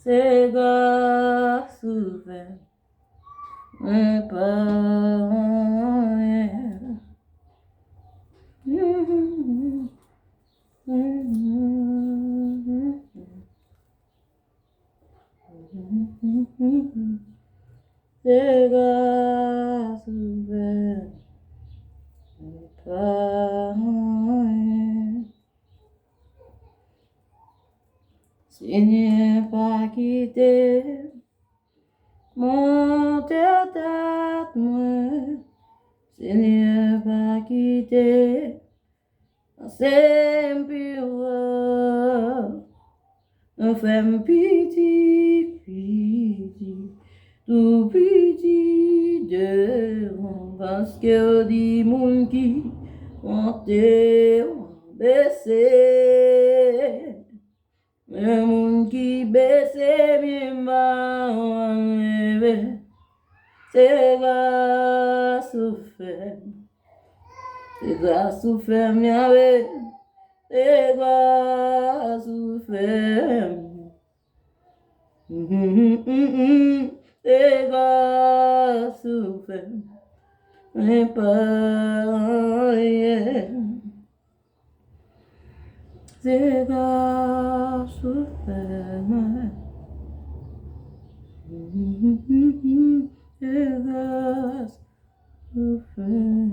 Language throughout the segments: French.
c'est grâce au fait, mais pas rien. C'est grâce au fait, mais pas rien. Seigneur, pas quitter mon tête, moi. Seigneur, pas quitter c'est pur. Nous faisons pitié, pitié, tout pitié devant. Parce que des gens qui ont baissé. Le monde qui baisse bien bas, c'est grâce au fait, c'est grâce au fait, miawe, c'est grâce au fait, c'est grâce au fait, mais pas rien. C'est grâce au fait, c'est grâce au fait.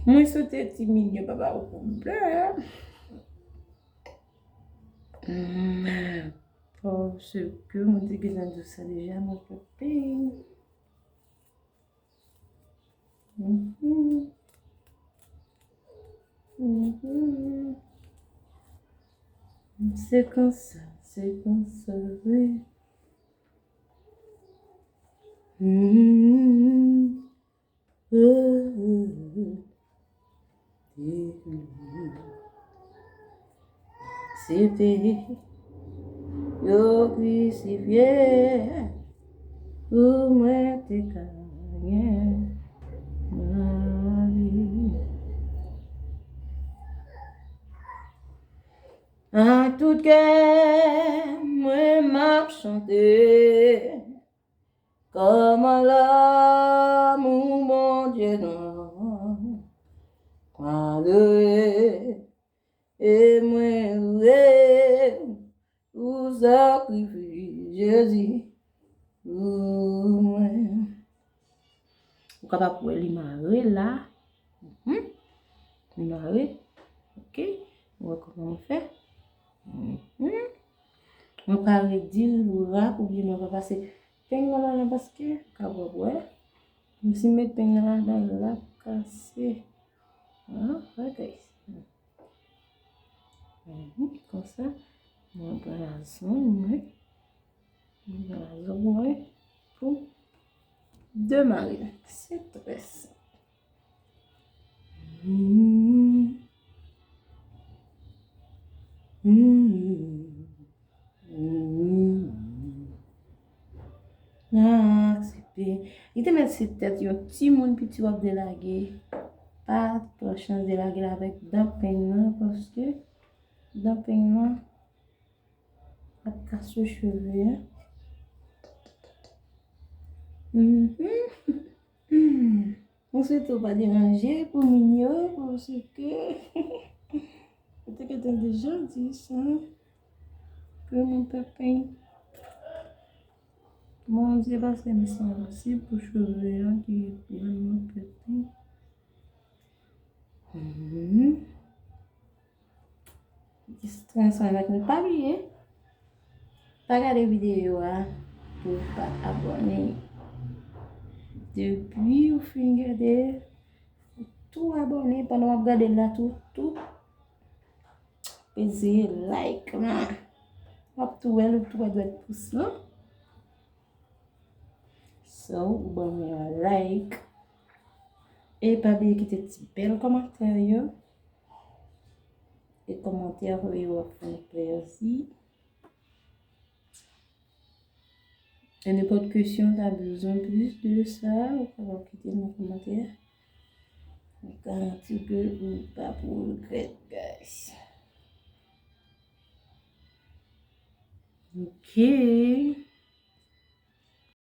Moi, c'était timide, papa, au complet. Parce que moi, je suis de ça déjà, mon copine. C'est comme ça, oui. C'était yo crucifié pour moi te gagner ma vie. À tout cœur, moi m'a chanté comme l'amour, mon Dieu, non. Adoré, et moi loué, vous sacrifiez Jésus pour moi. Vous capable pour limarer là, limarer, ok? On va comment on fait? On va dire le rap ou bien on va passer peine dans la basket, car ouais, on se met peine dans la cassé. Ah, ok. Comme ça, on va la zone, pour démarrer. C'est très simple. Accepter. Il te met cette tête, un petit monde, puis tu vas délaguer. Pas de chance de délaguer avec d'un peinement, parce que d'un peinement, ça casse le cheveu. On se trouve pas déranger pour mignon, parce que peut-être que t'as déjà dit ça, que mon pépin. Bon, Dieu, parce que me semble aussi pour cheveux qui est vraiment petit. Distance avec ne pas oublier. Pas regarder vidéo pour pas abonner. Depuis vous finissez regarder tout abonner pendant que vous regardez là tout. Pesez like là. Hop tout elle tout doit être pouce là. So, vous abonnez like. Et pas oublier quitter petit bel commentaire et commentaire pour vous faire aussi. Et n'importe quelle question, tu as besoin plus de ça, vous pouvez quitter dans les commentaires. Je garantis que vous pas pour regret, guys. Ok.